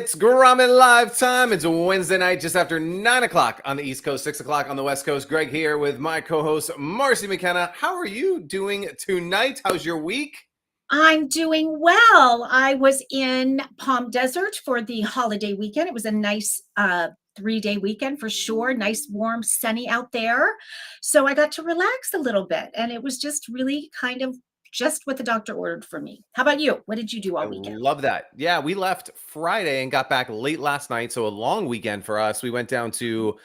It's Grommet Live time. It's Wednesday night, just after 9 o'clock on the East Coast, 6 o'clock on the West Coast. Greg here with my co-host, Marcy McKenna. How are you doing tonight? How's your week? I'm doing well. I was in Palm Desert for the holiday weekend. It was a nice 3-day weekend for sure. Nice, warm, sunny out there. So I got to relax a little bit, and it was just really kind of just what the doctor ordered for me. How about you? What did you do I all weekend? love that. Yeah, we left Friday and got back late last night, so a long weekend for us. We went down to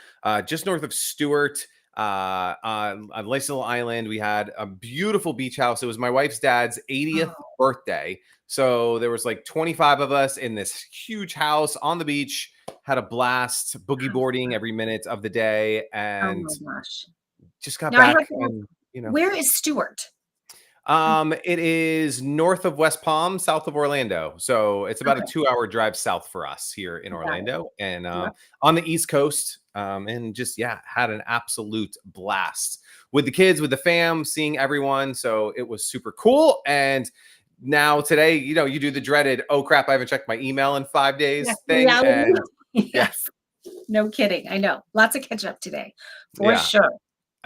just north of Stewart, on Little Island. We had a beautiful beach house. It was my wife's dad's 80th Oh, birthday, so there was like 25 of us in this huge house on the beach. Had a blast, boogie boarding every minute of the day, oh and my gosh. just got Now I have back. to ask, And where is Stewart? it is north of West Palm, south of Orlando. So it's about a Okay, 2-hour drive south for us here in got it. Orlando and Yep. on the East Coast. And just, yeah, had an absolute blast with the kids, with the fam, seeing everyone. So it was super cool. And now today, you do the dreaded, oh crap, I haven't checked my email in 5 days Yes, thing. reality. And yeah, Yes, no kidding. I know. Lots of catch up today, for yeah. sure.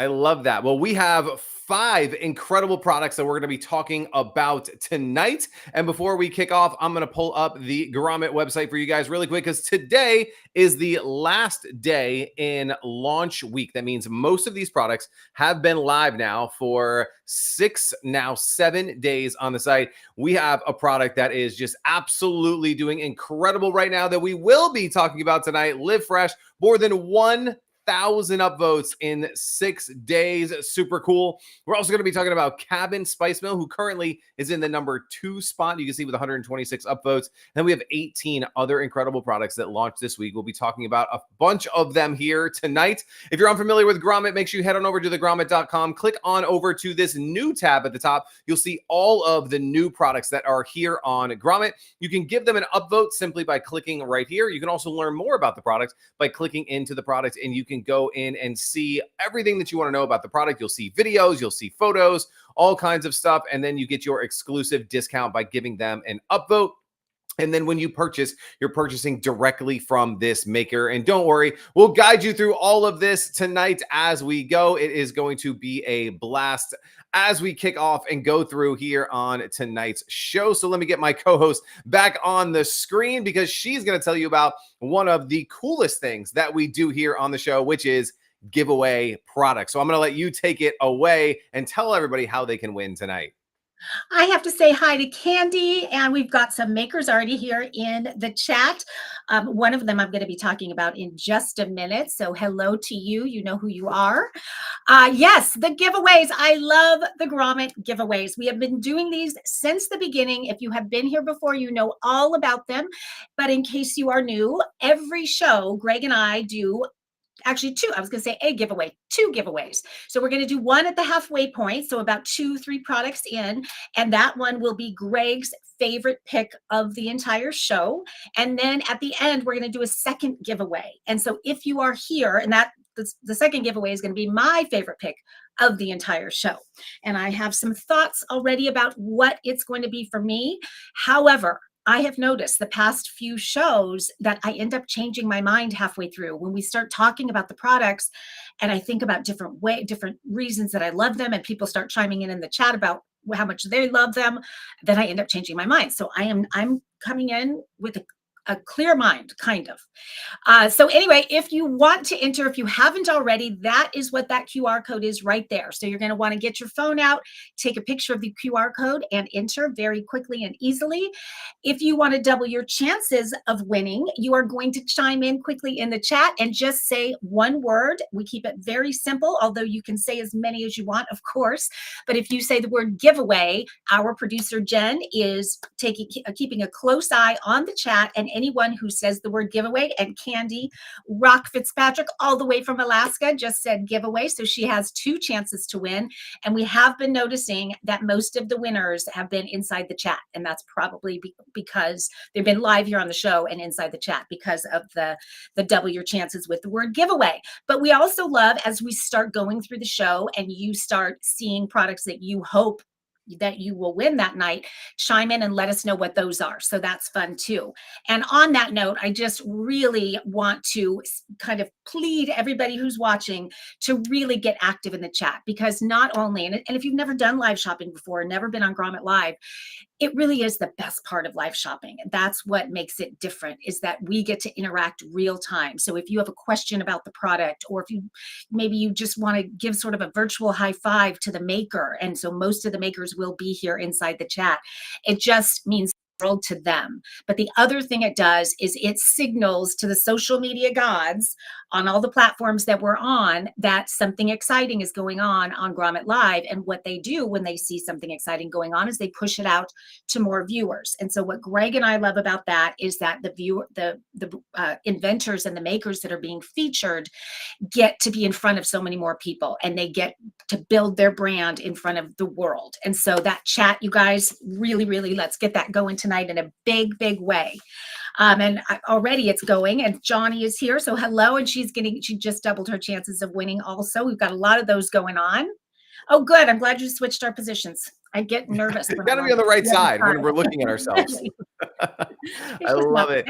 I love that. Well, we have 5 incredible products that we're going to be talking about tonight. And before we kick off, I'm going to pull up the Grommet website for you guys really quick because today is the last day in launch week. That means most of these products have been live now for 7 days on the site. We have a product that is just absolutely doing incredible right now that we will be talking about tonight. Live Fresh, more than 1,000 upvotes in 6 days. Super cool. We're also going to be talking about Cabin Spice Mill, who currently is in the number 2 spot. You can see with 126 upvotes. Then we have 18 other incredible products that launched this week. We'll be talking about a bunch of them here tonight. If you're unfamiliar with Grommet, make sure you head on over to thegrommet.com. Click on over to this new tab at the top. You'll see all of the new products that are here on Grommet. You can give them an upvote simply by clicking right here. You can also learn more about the product by clicking into the product, and you can go in and see everything that you want to know about the product. You'll see videos, you'll see photos, all kinds of stuff, and then you get your exclusive discount by giving them an upvote. And then when you purchase, you're purchasing directly from this maker. And don't worry, we'll guide you through all of this tonight as we go. It is going to be a blast as we kick off and go through here on tonight's show. So let me get my co-host back on the screen because she's going to tell you about one of the coolest things that we do here on the show, which is giveaway products. So I'm going to let you take it away and tell everybody how they can win tonight. I have to say hi to Candy, and we've got some makers already here in the chat. One of them I'm going to be talking about in just a minute. So hello to you. You know who you are. Yes, the giveaways. I love the Grommet giveaways. We have been doing these since the beginning. If you have been here before, you know all about them. But in case you are new, every show, Greg and I do actually 2. I was going to say a giveaway, 2 giveaways. So we're going to do one at the halfway point. So about 2-3 products in, and that one will be Greg's favorite pick of the entire show. And then at the end, we're going to do a second giveaway. And so if you are here, and that the second giveaway is going to be my favorite pick of the entire show. And I have some thoughts already about what it's going to be for me. However, I have noticed the past few shows that I end up changing my mind halfway through when we start talking about the products, and I think about different reasons that I love them, and people start chiming in the chat about how much they love them. Then I end up changing my mind. So I'm coming in with a clear mind, kind of. So anyway, if you want to enter, if you haven't already, that is what that QR code is right there. So you're going to want to get your phone out, take a picture of the QR code, and enter very quickly and easily. If you want to double your chances of winning, you are going to chime in quickly in the chat and just say one word. We keep it very simple, although you can say as many as you want, of course. But if you say the word giveaway, our producer Jen is keeping a close eye on the chat, and anyone who says the word giveaway, and Candy Rock Fitzpatrick, all the way from Alaska, just said giveaway. So she has 2 chances to win. And we have been noticing that most of the winners have been inside the chat. And that's probably because they've been live here on the show and inside the chat because of the double your chances with the word giveaway. But we also love, as we start going through the show and you start seeing products that you hope that you will win that night, chime in and let us know what those are. So that's fun too. And on that note, I just really want to kind of plead everybody who's watching to really get active in the chat, because not only, and if you've never done live shopping before, never been on Grommet Live, it really is the best part of live shopping. That's what makes it different, is that we get to interact real time. So if you have a question about the product, or if maybe you just want to give sort of a virtual high five to the maker, and so most of the makers will be here inside the chat, it just means the world to them. But the other thing it does is it signals to the social media gods on all the platforms that we're on that something exciting is going on Grommet Live. And what they do when they see something exciting going on is they push it out to more viewers. And so what Greg and I love about that is that the inventors and the makers that are being featured get to be in front of so many more people, and they get to build their brand in front of the world. And so that chat, you guys, really, really, let's get that going tonight in a big, big way. And already it's going, and Johnny is here. So hello. And she just doubled her chances of winning also. We've got a lot of those going on. Oh, good. I'm glad you switched our positions. I get nervous. You got to be on the right side when we're looking at ourselves. I love it.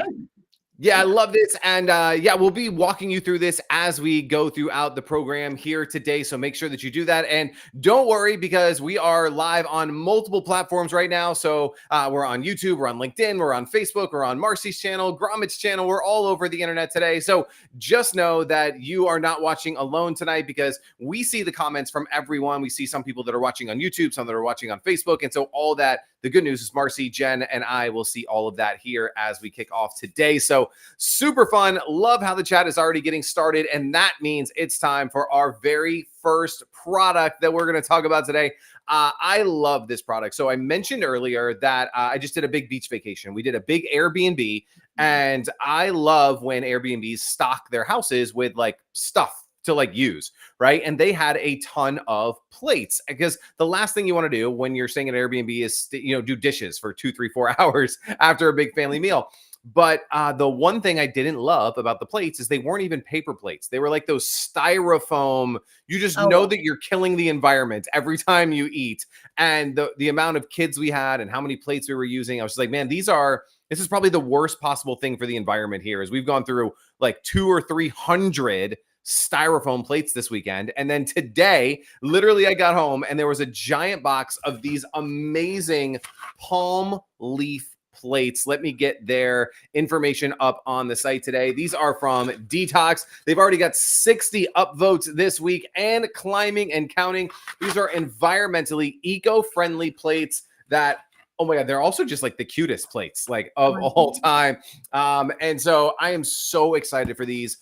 Yeah, I love this. And yeah, we'll be walking you through this as we go throughout the program here today. So make sure that you do that. And don't worry, because we are live on multiple platforms right now. So we're on YouTube, we're on LinkedIn, we're on Facebook, we're on Marcy's channel, Grommet's channel. We're all over the internet today. So just know that you are not watching alone tonight, because we see the comments from everyone. We see some people that are watching on YouTube, some that are watching on Facebook. And so all that, the good news is Marcy, Jen, and I will see all of that here as we kick off today. So super fun. Love how the chat is already getting started. And that means it's time for our very first product that we're going to talk about today. I love this product. So I mentioned earlier that I just did a big beach vacation. We did a big Airbnb, and I love when Airbnbs stock their houses with like stuff to like use, right? And they had a ton of plates, because the last thing you want to do when you're staying at Airbnb is, do dishes for 2, 3, 4 hours after a big family meal. But the one thing I didn't love about the plates is they weren't even paper plates. They were like those styrofoam. You just know that you're killing the environment every time you eat. And the amount of kids we had and how many plates we were using, I was just like, man, this is probably the worst possible thing for the environment here, is we've gone through like 200 or 300 styrofoam plates this weekend. And then today, literally, I got home and there was a giant box of these amazing palm leaf plates. Let me get their information up on the site today. These are from Detox. They've already got 60 upvotes this week and climbing and counting. These are environmentally eco-friendly plates that, oh my God, they're also just like the cutest plates like of all time. And so I am so excited for these,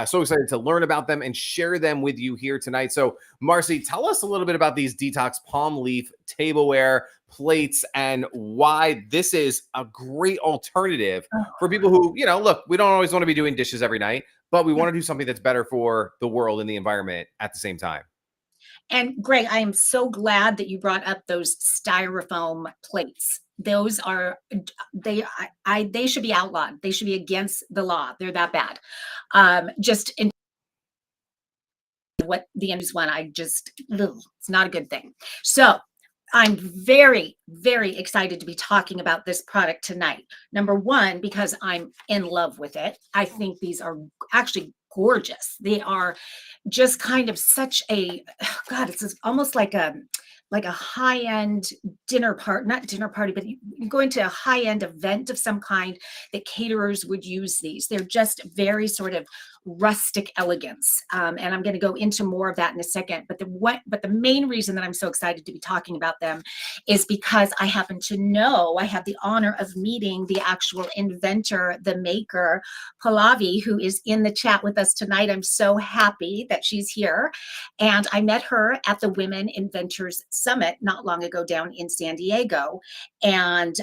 so excited to learn about them and share them with you here tonight. So Marcy, tell us a little bit about these Detox palm leaf tableware plates and why this is a great alternative for people who, look, we don't always want to be doing dishes every night, but we want to do something that's better for the world and the environment at the same time. And Greg, I am so glad that you brought up those styrofoam plates. Those are, they should be outlawed. They should be against the law. They're that bad. Just in what the end is one, it's not a good thing. So I'm very, very excited to be talking about this product tonight. Number one, because I'm in love with it. I think these are actually gorgeous. They are just kind of such a, God, it's almost like a high-end not dinner party, but you're going to a high-end event of some kind that caterers would use these. They're just very sort of rustic elegance. And I'm going to go into more of that in a second. But the main reason that I'm so excited to be talking about them is because I happen to know, I have the honor of meeting the actual inventor, the maker, Pallavi, who is in the chat with us tonight. I'm so happy that she's here. And I met her at the Women Inventors Summit not long ago down in San Diego. And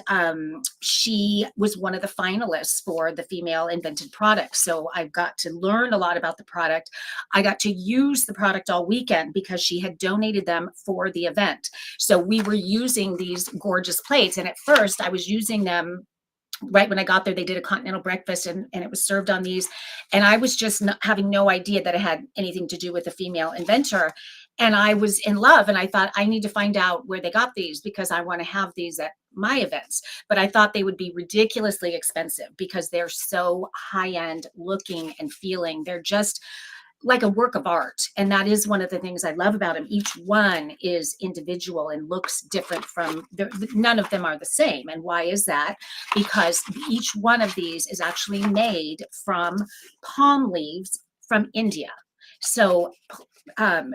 she was one of the finalists for the Female Invented Product. So I got to learn a lot about the product. I got to use the product all weekend because she had donated them for the event. So we were using these gorgeous plates. And at first I was using them right when I got there. They did a continental breakfast and it was served on these. And I was just having no idea that it had anything to do with a female inventor. And I was in love, and I thought, I need to find out where they got these because I want to have these at my events. But I thought they would be ridiculously expensive because they're so high end looking and feeling. They're just like a work of art. And that is one of the things I love about them. Each one is individual and looks different from none of them are the same. And why is that? Because each one of these is actually made from palm leaves from India. So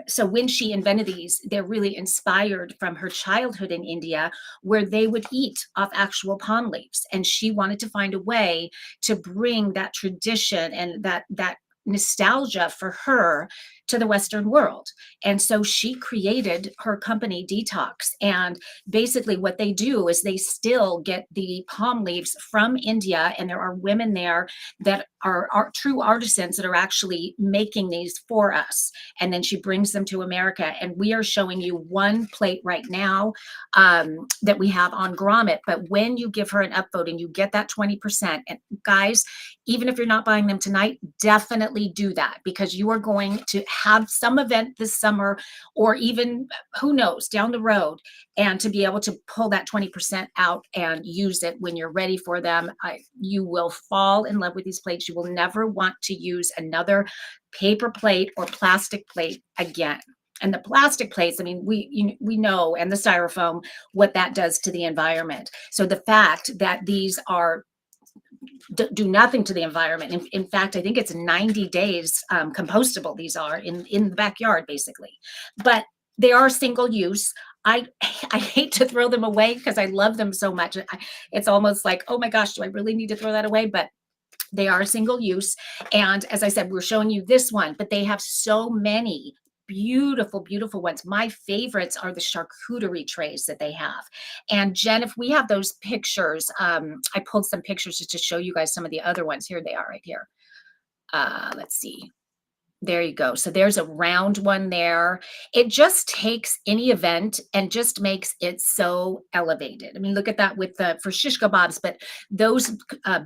so when she invented these, they're really inspired from her childhood in India, where they would eat off actual palm leaves. And she wanted to find a way to bring that tradition and that nostalgia for her to the Western world. And so she created her company Detox. And basically what they do is they still get the palm leaves from India, and there are women there that are true artisans that are actually making these for us. And then she brings them to America. And we are showing you one plate right now that we have on Grommet. But when you give her an upvote and you get that 20%, and guys, even if you're not buying them tonight, definitely do that, because you are going to have some event this summer, or even who knows down the road, and to be able to pull that 20% out and use it when you're ready for them. You will fall in love with these plates. You will never want to use another paper plate or plastic plate again. And the plastic plates, I mean, we know, and the styrofoam, what that does to the environment. So the fact that these are do nothing to the environment. In fact, I think it's 90 days compostable. These are in the backyard, basically. But they are single use. I hate to throw them away because I love them so much. It's almost like, oh my gosh, do I really need to throw that away? But they are single use. And as I said, we're showing you this one, but they have so many beautiful, beautiful ones. My favorites are the charcuterie trays that they have. And Jen, if we have those pictures, I pulled some pictures just to show you guys some of the other ones. Here they are right here. Let's see. There you go. So there's a round one there. It just takes any event and just makes it so elevated. I mean, look at that with the for shish kebabs, but those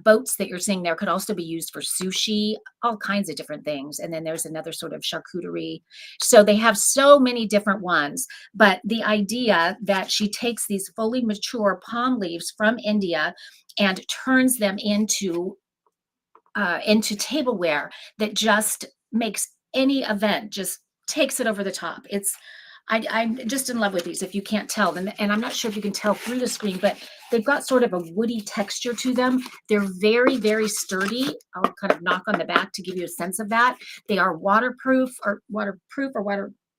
boats that you're seeing there could also be used for sushi, all kinds of different things. And then there's another sort of charcuterie. So they have so many different ones. But the idea that she takes these fully mature palm leaves from India and turns them into tableware that just makes any event, just takes it over the top. I'm just in love with these, if you can't tell. And I'm not sure if you can tell through the screen, but they've got sort of a woody texture to them. They're very, very sturdy. I'll kind of knock on the back to give you a sense of that. They are waterproof or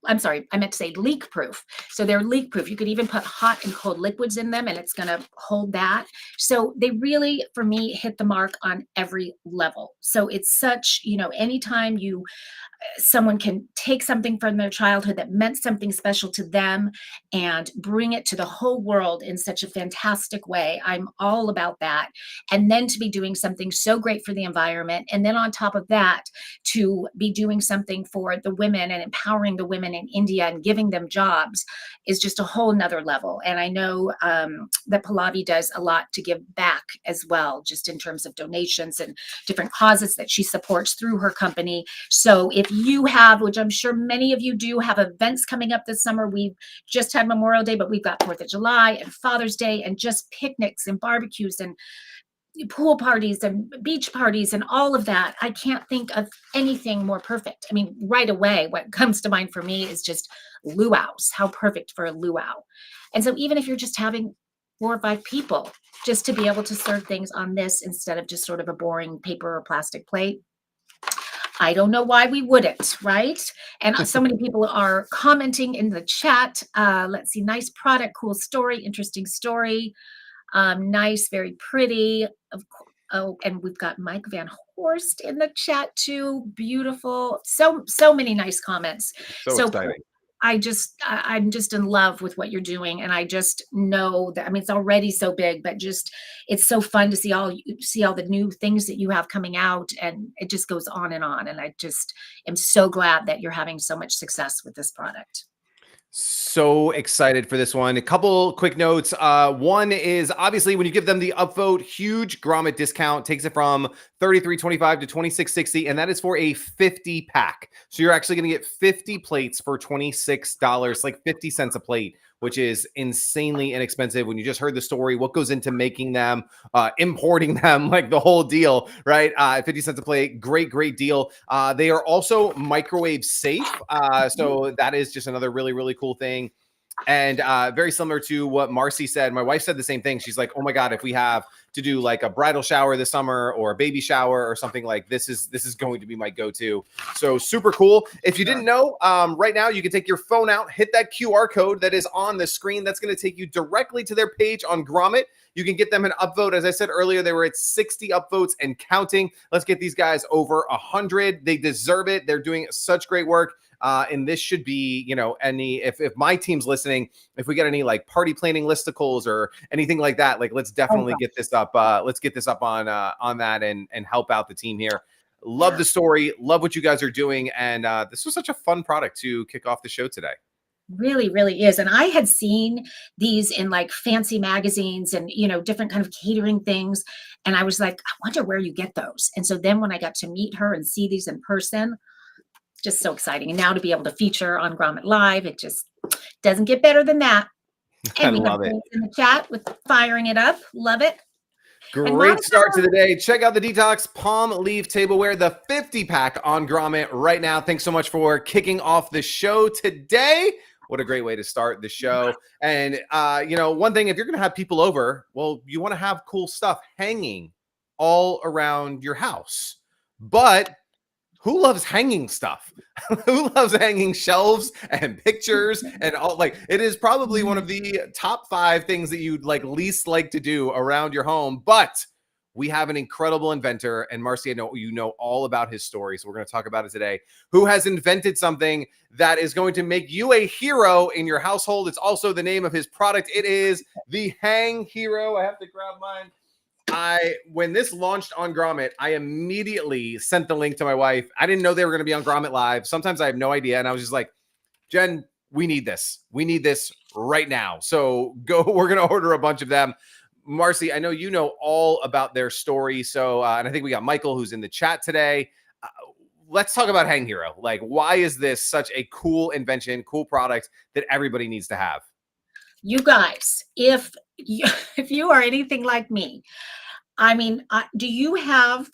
I'm sorry, I meant to say leak proof. So they're leak proof. You could even put hot and cold liquids in them and it's going to hold that. So they really, for me, hit the mark on every level. So it's such, anytime someone can take something from their childhood that meant something special to them and bring it to the whole world in such a fantastic way. I'm all about that. And then to be doing something so great for the environment. And then on top of that, to be doing something for the women and empowering the women in India and giving them jobs is just a whole nother level. And I know that Pallavi does a lot to give back as well, just in terms of donations and different causes that she supports through her company. So if you have, which I'm sure many of you do, have events coming up this summer. We've just had Memorial Day, but we've got 4th of July and Father's Day and just picnics and barbecues and pool parties and beach parties and all of that. I can't think of anything more perfect. I mean, right away, what comes to mind for me is just luau's. How perfect for a luau. And so even if you're just having 4 or 5 people, just to be able to serve things on this instead of just sort of a boring paper or plastic plate, I don't know why we wouldn't, right? And so many people are commenting in the chat. Let's see, nice product, cool story, interesting story. Nice, very pretty. Oh, and we've got Mike Van Horst in the chat too. Beautiful. So many nice comments. So exciting. I'm just in love with what you're doing. And I just know that, I mean, it's already so big, but just, it's so fun to see all the new things that you have coming out, and it just goes on. And I just am so glad that you're having so much success with this product. So excited for this one. A couple quick notes. One is obviously when you give them the upvote, huge Grommet discount takes it from $33.25 to $26.60, and that is for a 50 pack. So you're actually going to get 50 plates for $26, like 50 cents a plate, which is insanely inexpensive. When you just heard the story, what goes into making them, importing them, like the whole deal, right? 50 cents a plate, great deal. They are also microwave safe. So that is just another really cool thing. And very similar to what Marcy said, my wife said the same thing. She's like, oh my God, if we have to do like a bridal shower this summer or a baby shower or something, like this is going to be my go-to. So super cool. If you didn't know, right now you can take your phone out, hit that QR code that is on the screen. That's going to take you directly to their page on Grommet. You can get them an upvote. As I said earlier, they were at 60 upvotes and counting. Let's get these guys over 100. They deserve it. They're doing such great work. And this should be, you know, if my team's listening, if we get any like party planning listicles or anything like that, like let's definitely get this up. Let's get this up on that and help out the team here. Love the story. Love what you guys are doing. And this was such a fun product to kick off the show today. Really is. And I had seen these in like fancy magazines and, you know, different kind of catering things. And I was like, I wonder where you get those. And so then when I got to meet her and see these in person, just so exciting. And now to be able to feature on Grommet Live, it just doesn't get better than that. And I we have love it. in the chat with firing it up. Love it. Great start to the day. Check out the Detox Palm Leaf Tableware, the 50 pack on Grommet right now. Thanks so much for kicking off the show today. What a great way to start the show. And, you know, one thing, if you're going to have people over, well, you want to have cool stuff hanging all around your house. But who loves hanging stuff? Who loves hanging shelves and pictures and all? Like, it is probably one of the top 5 things that you'd like least like to do around your home. But we have an incredible inventor, and Marcy, I know you know all about his story, so we're going to talk about it today, who has invented something that is going to make you a hero in your household. It's also the name of his product. It is the Hang Hero. I have to grab mine. When this launched on Grommet, I immediately sent the link to my wife. I didn't know they were going to be on Grommet Live. Sometimes I have no idea. And I was just like, Jen, we need this. We need this right now. So we're going to order a bunch of them. Marcy, I know you know all about their story. So, and I think we got Michael who's in the chat today. Let's talk about Hang Hero. Like, why is this such a cool invention, cool product that everybody needs to have? You guys, if you are anything like me, I mean, do you have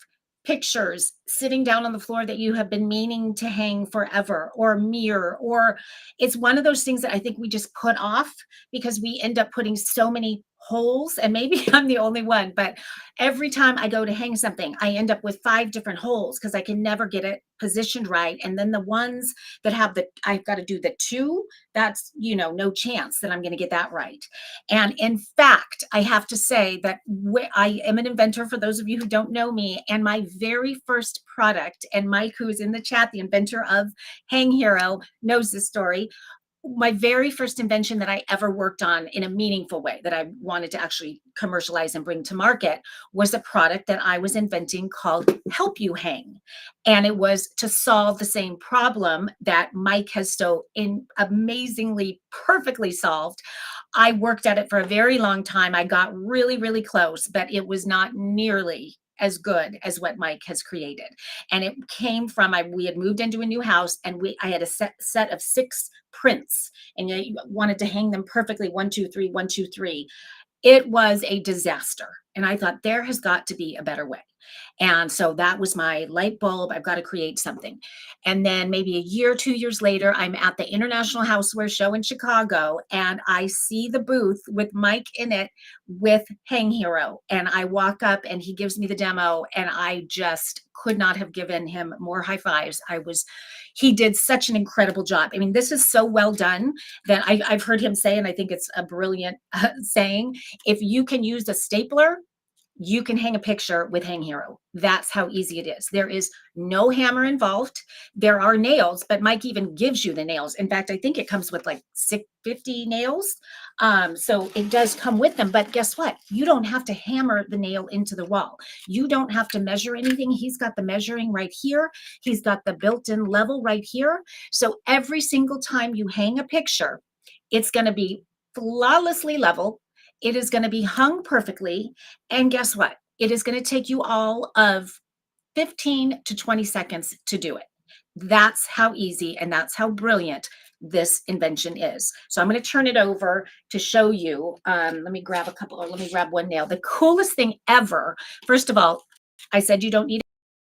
pictures sitting down on the floor that you have been meaning to hang forever, or a mirror, or it's one of those things that I think we just put off because we end up putting so many holes, and maybe I'm the only one, but every time I go to hang something, I end up with 5 different holes because I can never get it positioned right. And then the ones that have I've got to do the 2, that's, you know, no chance that I'm going to get that right. And in fact, I have to say that I am an inventor, for those of you who don't know me, and my very first product, and Mike, who is in the chat, the inventor of Hang Hero, knows this story. My very first invention that I ever worked on in a meaningful way that I wanted to actually commercialize and bring to market was a product that I was inventing called Help You Hang. And it was to solve the same problem that Mike has so amazingly, perfectly solved. I worked at it for a very long time. I got really close, but it was not nearly as good as what Mike has created. And it came from, we had moved into a new house, and I had a set of 6 prints, and you wanted to hang them perfectly, 1, 2, 3, 1, 2, 3. It was a disaster. And I thought, there has got to be a better way. And so that was my light bulb. I've got to create something. And then maybe a year, 2 years later, I'm at the International Houseware Show in Chicago, and I see the booth with Mike in it with Hang Hero. And I walk up and he gives me the demo, and I just could not have given him more high fives. He did such an incredible job. I mean, this is so well done that I've heard him say, and I think it's a brilliant saying, if you can use a stapler, you can hang a picture with Hang Hero. That's how easy it is. There is no hammer involved. There are nails, but Mike even gives you the nails. In fact, I think it comes with like 50 nails. So it does come with them, but guess what? You don't have to hammer the nail into the wall. You don't have to measure anything. He's got the measuring right here. He's got the built-in level right here. So every single time you hang a picture, It's going to be flawlessly level. It is going to be hung perfectly. And guess what? It is going to take you all of 15 to 20 seconds to do it. That's how easy and that's how brilliant this invention is. So I'm going to turn it over to show you. Let me grab one nail. The coolest thing ever. First of all, I said you don't need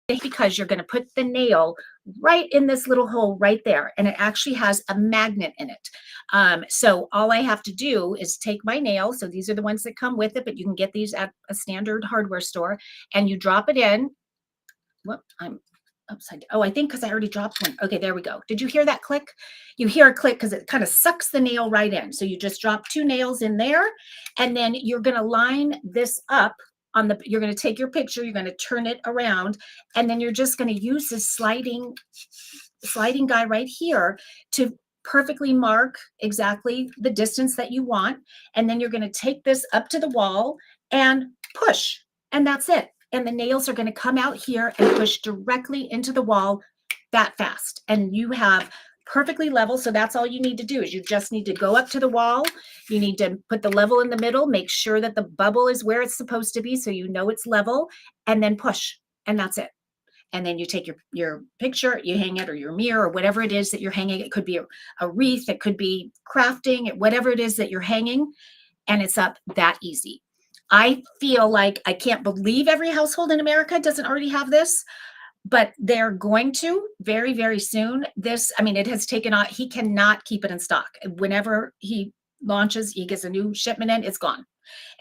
it because you're going to put the nail right in this little hole right there. And it actually has a magnet in it. So all I have to do is take my nail. So these are the ones that come with it, but you can get these at a standard hardware store, and you drop it in. Whoop, I'm upside down. Oh, I think because I already dropped one. Okay, there we go. Did you hear that click? You hear a click because it kind of sucks the nail right in. So you just drop 2 nails in there, and then you're going to line this up on the, you're going to take your picture, you're going to turn it around, and then you're just going to use this sliding guy right here to perfectly mark exactly the distance that you want. And then you're going to take this up to the wall and push, and that's it. And the nails are going to come out here and push directly into the wall that fast. And you have perfectly level. So that's all you need to do is you just need to go up to the wall. You need to put the level in the middle, make sure that the bubble is where it's supposed to be so you know it's level, and then push. And that's it. And then you take your picture, you hang it, or your mirror, or whatever it is that you're hanging. It could be a wreath, it could be crafting, whatever it is that you're hanging, and it's up that easy. I feel like I can't believe every household in America doesn't already have this, but they're going to very, very soon. This, I mean, it has taken on, he cannot keep it in stock. Whenever he launches, he gets a new shipment in, it's gone.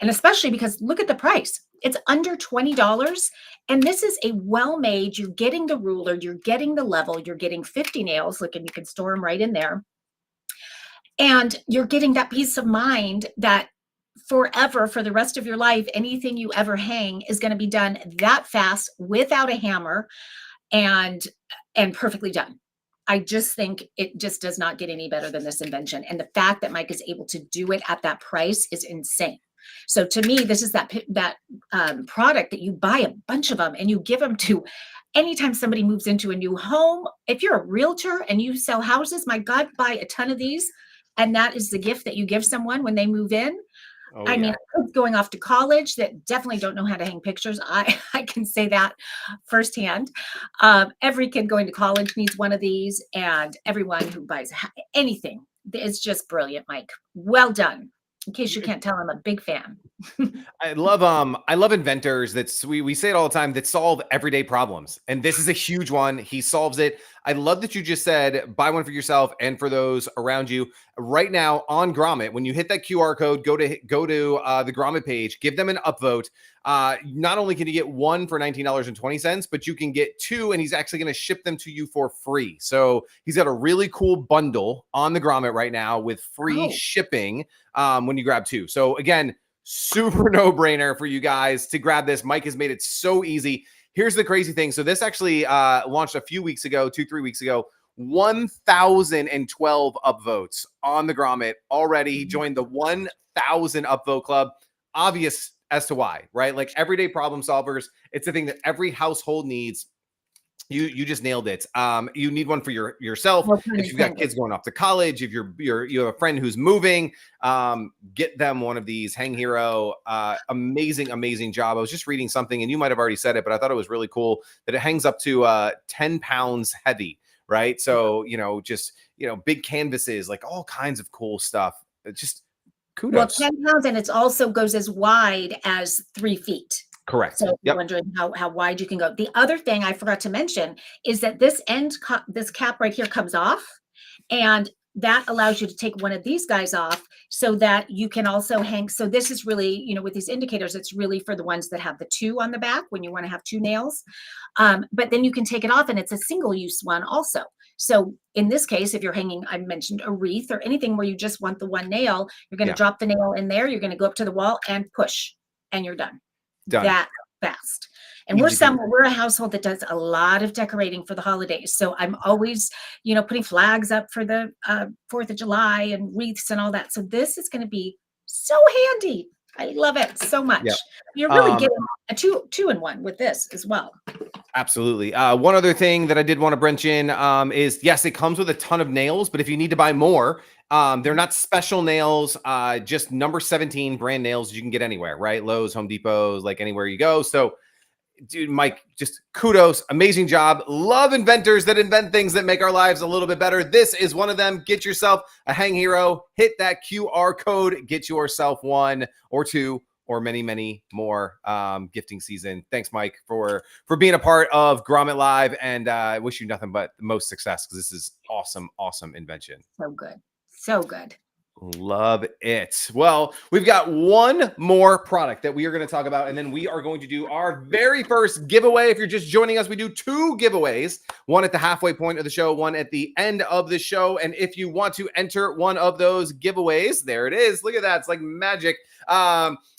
And especially because look at the price. It's under $20. And this is a well-made, you're getting the ruler, you're getting the level, you're getting 50 nails. Look, and you can store them right in there. And you're getting that peace of mind that forever, for the rest of your life, anything you ever hang is going to be done that fast without a hammer and perfectly done. I just think it just does not get any better than this invention. And the fact that Mike is able to do it at that price is insane. So to me, this is that product that you buy a bunch of them and you give them to anytime somebody moves into a new home. If you're a realtor and you sell houses, my God, buy a ton of these. And that is the gift that you give someone when they move in. Oh, I mean, kids going off to college that definitely don't know how to hang pictures. I can say that firsthand. Every kid going to college needs one of these, and everyone who buys anything. It's just brilliant, Mike. Well done. In case you can't tell, I'm a big fan. I love inventors we say it all the time that solve everyday problems. And this is a huge one. He solves it. I love that you just said buy one for yourself and for those around you. Right now on Grommet, when you hit that QR code, go to the Grommet page, give them an upvote. Not only can you get one for $19.20, but you can get 2, and he's actually going to ship them to you for free. So he's got a really cool bundle on the Grommet right now with free shipping when you grab 2. So again, super no-brainer for you guys to grab this. Mike has made it so easy. Here's the crazy thing. So this actually launched a few weeks ago, 2-3 weeks ago. 1,012 upvotes on the Grommet already. He joined the 1,000 upvote club. Obvious as to why, right? Like everyday problem solvers. It's the thing that every household needs. You just nailed it. You need one for yourself. If you've got kids going off to college, if you have a friend who's moving, get them one of these. Hang Hero, amazing job. I was just reading something, and you might have already said it, but I thought it was really cool that it hangs up to 10 pounds heavy, right? So just big canvases, like all kinds of cool stuff. It's just kudos. Well, 10 pounds, and it also goes as wide as 3 feet. Correct. So you're wondering how wide you can go. The other thing I forgot to mention is that this cap right here comes off, and that allows you to take one of these guys off so that you can also hang. So this is really, with these indicators, it's really for the ones that have the 2 on the back when you want to have 2 nails. But then you can take it off, and it's a single use one also. So in this case, if you're hanging, I mentioned a wreath or anything where you just want the 1 nail, you're going to drop the nail in there. You're going to go up to the wall and push, and you're done. That fast. And we're a household that does a lot of decorating for the holidays. So I'm always, putting flags up for the 4th of July and wreaths and all that. So this is going to be so handy. I love it so much. Yep. You're really Um, getting a two in one with this as well. Absolutely. One other thing that I did want to branch in is yes, it comes with a ton of nails, but if you need to buy more, they're not special nails, just number 17 brand nails you can get anywhere, right? Lowe's, Home Depot's, like anywhere you go. So, dude, Mike, just kudos. Amazing job. Love inventors that invent things that make our lives a little bit better. This is one of them. Get yourself a Hang Hero. Hit that QR code. Get yourself one or two or many, many more gifting season. Thanks, Mike, for being a part of Grommet Live. And I wish you nothing but the most success because this is awesome, awesome invention. So good. So good. Love it. Well, we've got one more product that we are going to talk about, and then we are going to do our very first giveaway. If you're just joining us, we do 2 giveaways, one at the halfway point of the show, one at the end of the show. And if you want to enter one of those giveaways, there it is. Look at that. It's like magic.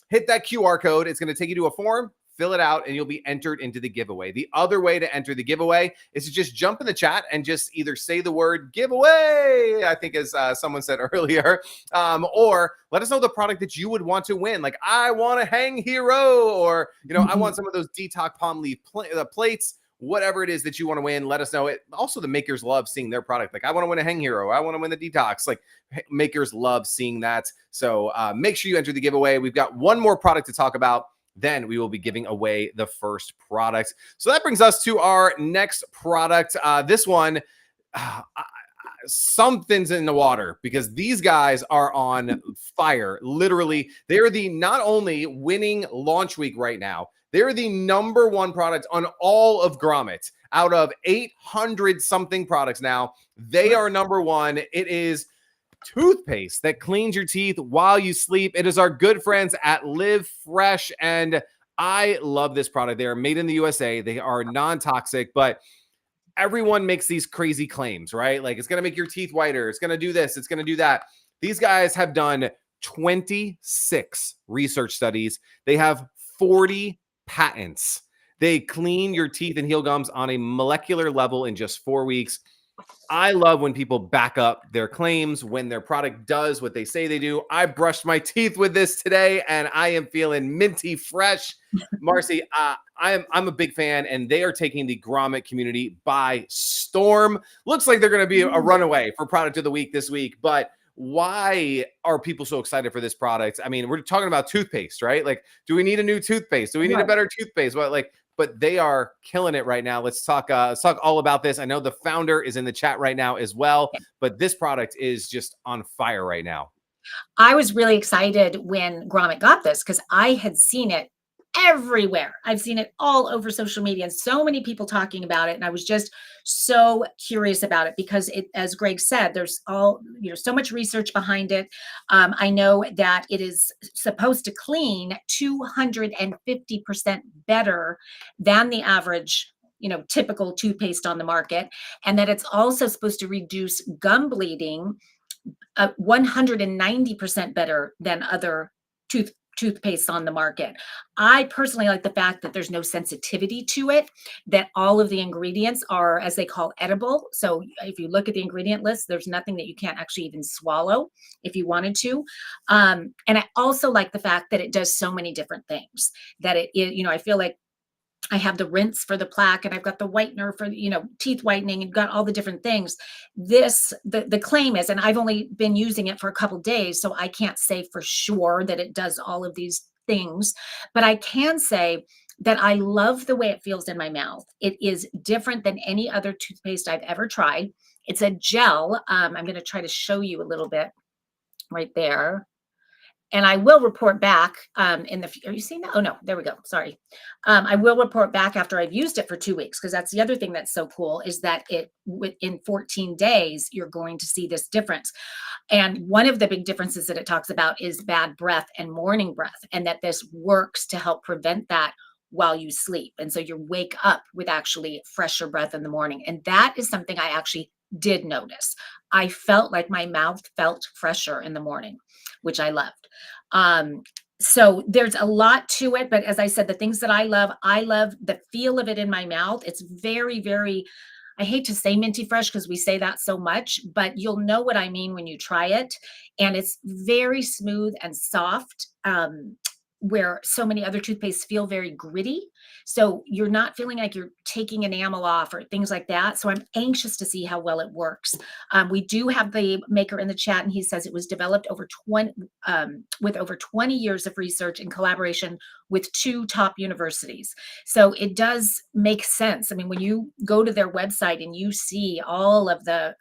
Hit that QR code. It's going to take you to a form. Fill it out and you'll be entered into the giveaway. The other way to enter the giveaway is to just jump in the chat and just either say the word giveaway, I think as someone said earlier, or let us know the product that you would want to win. Like, I want a Hang Hero, or, I want some of those detox palm leaf plates. Whatever it is that you want to win, let us know it. Also, the makers love seeing their product. Like, I want to win a Hang Hero. I want to win the detox. Like, makers love seeing that. So make sure you enter the giveaway. We've got one more product to talk about. Then we will be giving away the first product. So that brings us to our next product. This one, something's in the water because these guys are on fire. Literally, they're the not only winning launch week right now, they're the number 1 product on all of Grommet. Out of 800 something products now, they are number 1. It is toothpaste that cleans your teeth while you sleep. It is our good friends at Live Fresh, and I love this product. They are made in the USA. They are non-toxic, but everyone makes these crazy claims, right? Like, it's going to make your teeth whiter. It's going to do this. It's going to do that. These guys have done 26 research studies. They have 40 patents. They clean your teeth and heal gums on a molecular level in just 4 weeks. I love when people back up their claims, when their product does what they say they do. I brushed my teeth with this today, and I am feeling minty fresh. Marcy, I'm a big fan, and they are taking the Grommet community by storm. Looks like they're going to be a runaway for product of the week this week, but why are people so excited for this product? I mean, we're talking about toothpaste, right? Like, do we need a new toothpaste? Do we need a better toothpaste? But they are killing it right now. Let's talk all about this. I know the founder is in the chat right now as well, but this product is just on fire right now. I was really excited when Grommet got this because I had seen it everywhere. I've seen it all over social media and so many people talking about it. And I was just so curious about it because it, as Greg said, there's so much research behind it. I know that it is supposed to clean 250% better than the average typical toothpaste on the market, and that it's also supposed to reduce gum bleeding 190% better than other toothpaste on the market. I personally like the fact that there's no sensitivity to it, that all of the ingredients are, as they call, edible. So if you look at the ingredient list, there's nothing that you can't actually even swallow if you wanted to. And I also like the fact that it does so many different things, that I feel like I have the rinse for the plaque, and I've got the whitener for, teeth whitening, and got all the different things. The claim is, and I've only been using it for a couple days, so I can't say for sure that it does all of these things, but I can say that I love the way it feels in my mouth. It is different than any other toothpaste I've ever tried. It's a gel. I'm going to try to show you a little bit right there. And I will report back are you seeing that? Oh, no, there we go. Sorry. I will report back after I've used it for 2 weeks, because that's the other thing that's so cool is that in 14 days, you're going to see this difference. And one of the big differences that it talks about is bad breath and morning breath, and that this works to help prevent that while you sleep. And so you wake up with actually fresher breath in the morning. And that is something I actually did notice. I felt like my mouth felt fresher in the morning, which I loved. So there's a lot to it, but as I said, the things that I love the feel of it in my mouth. It's very, very, I hate to say minty fresh because we say that so much, but you'll know what I mean when you try it. And it's very smooth and soft. where so many other toothpastes feel very gritty. So you're not feeling like you're taking enamel off or things like that. So I'm anxious to see how well it works. We do have the maker in the chat, and he says it was developed with over 20 years of research in collaboration with 2 top universities. So it does make sense. I mean, when you go to their website and you see all of the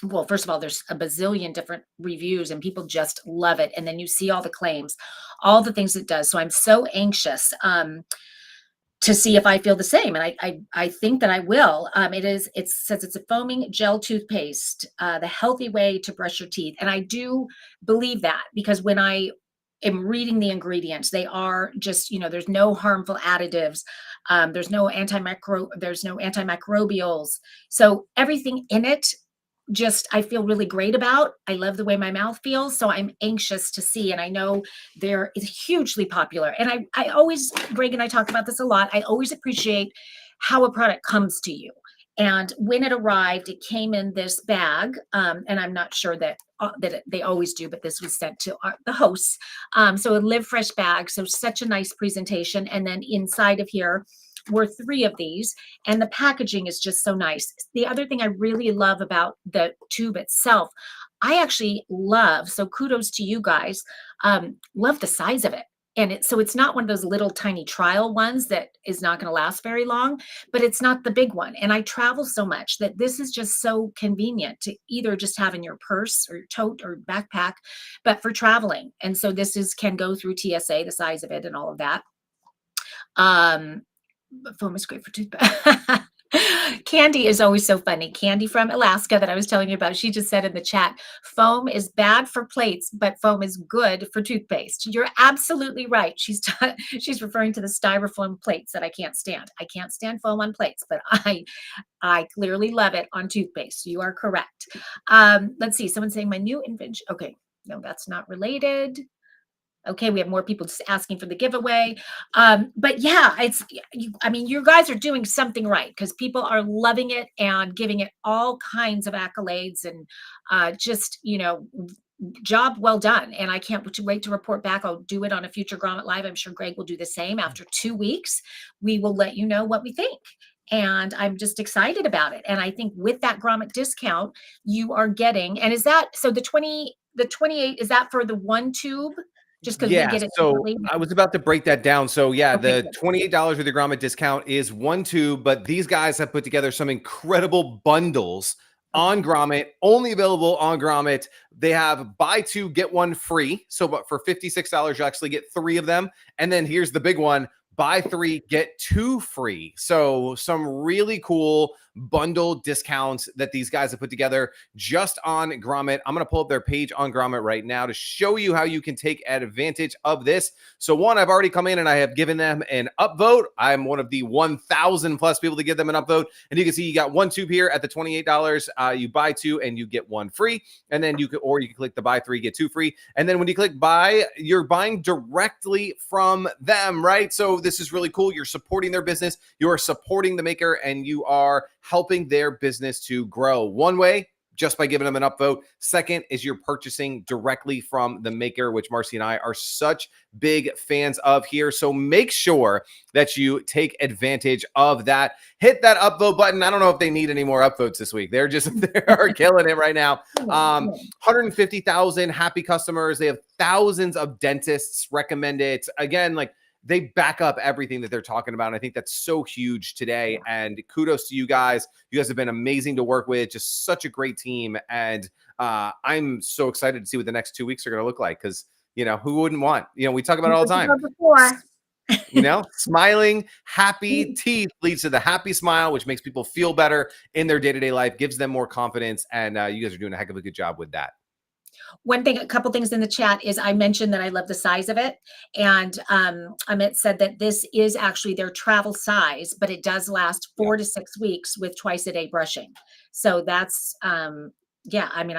well, first of all, there's a bazillion different reviews and people just love it. And then you see all the claims, all the things it does. So I'm so anxious to see if I feel the same. And I think that I will. It says it's a foaming gel toothpaste, the healthy way to brush your teeth. And I do believe that, because when I am reading the ingredients, they are just, there's no harmful additives. There's no antimicrobials. So everything in it, just I feel really great about. I love the way my mouth feels. So I'm anxious to see. And I know they're hugely popular. And I always, Greg and I talk about this a lot. I always appreciate how a product comes to you. And when it arrived, it came in this bag. And I'm not sure that they always do, but this was sent to the hosts. So a Live Fresh bag. So such a nice presentation. And then inside of here were 3 of these, and the packaging is just so nice. The other thing I really love about the tube itself, I actually love, so kudos to you guys, love the size of it. And so it's not one of those little tiny trial ones that is not going to last very long, but it's not the big one. And I travel so much that this is just so convenient to either just have in your purse or your tote or backpack, but for traveling. And so can go through TSA, the size of it and all of that. Foam is great for toothpaste. Candy is always so funny. Candy from Alaska that I was telling you about, she just said in the chat, foam is bad for plates, but foam is good for toothpaste. You're absolutely right. She's referring to the styrofoam plates that I can't stand. I can't stand foam on plates, but I clearly love it on toothpaste. You are correct. Let's see. Someone's saying my new invention. Okay. No, that's not related. Okay, we have more people just asking for the giveaway. But yeah, you guys are doing something right, because people are loving it and giving it all kinds of accolades, and job well done. And I can't wait to report back. I'll do it on a future Grommet Live. I'm sure Greg will do the same. After 2 weeks, we will let you know what we think. And I'm just excited about it. And I think with that Grommet discount, you are getting, and so the 28, is that for the 1 tube? Just because we get it so separately? I was about to break that down. So Okay, the $28 with the Grommet discount is 1 tube, but these guys have put together some incredible bundles on Grommet, only available on Grommet. They have buy 2, get 1 free. So but for $56, you actually get 3 of them. And then here's the big one. Buy 3, get 2 free. So some really cool bundle discounts that these guys have put together just on Grommet. I'm going to pull up their page on Grommet right now to show you how you can take advantage of this. So one, I've already come in and I have given them an upvote. I'm one of the 1,000 plus people to give them an upvote. And you can see you got 1 tube here at the $28. You buy 2 and you get 1 free. And then you can click the buy 3, get 2 free. And then when you click buy, you're buying directly from them, right? So this is really cool. You're supporting their business. You are supporting the maker, and you are helping their business to grow. One way, just by giving them an upvote. Second is you're purchasing directly from the maker, which Marcy and I are such big fans of here. So make sure that you take advantage of that. Hit that upvote button. I don't know if they need any more upvotes this week. They are killing it right now. 150,000 happy customers. They have thousands of dentists recommend it. Again, they back up everything that they're talking about. And I think that's so huge today. And kudos to you guys. You guys have been amazing to work with. Just such a great team. And I'm so excited to see what the next 2 weeks are going to look like. Because, who wouldn't want? We talk about it all the time. Smiling, happy teeth leads to the happy smile, which makes people feel better in their day-to-day life, gives them more confidence. And you guys are doing a heck of a good job with that. A couple things in the chat is I mentioned that I love the size of it. And Amit said that this is actually their travel size, but it does last 4 to 6 weeks with twice-a-day brushing. So that's, I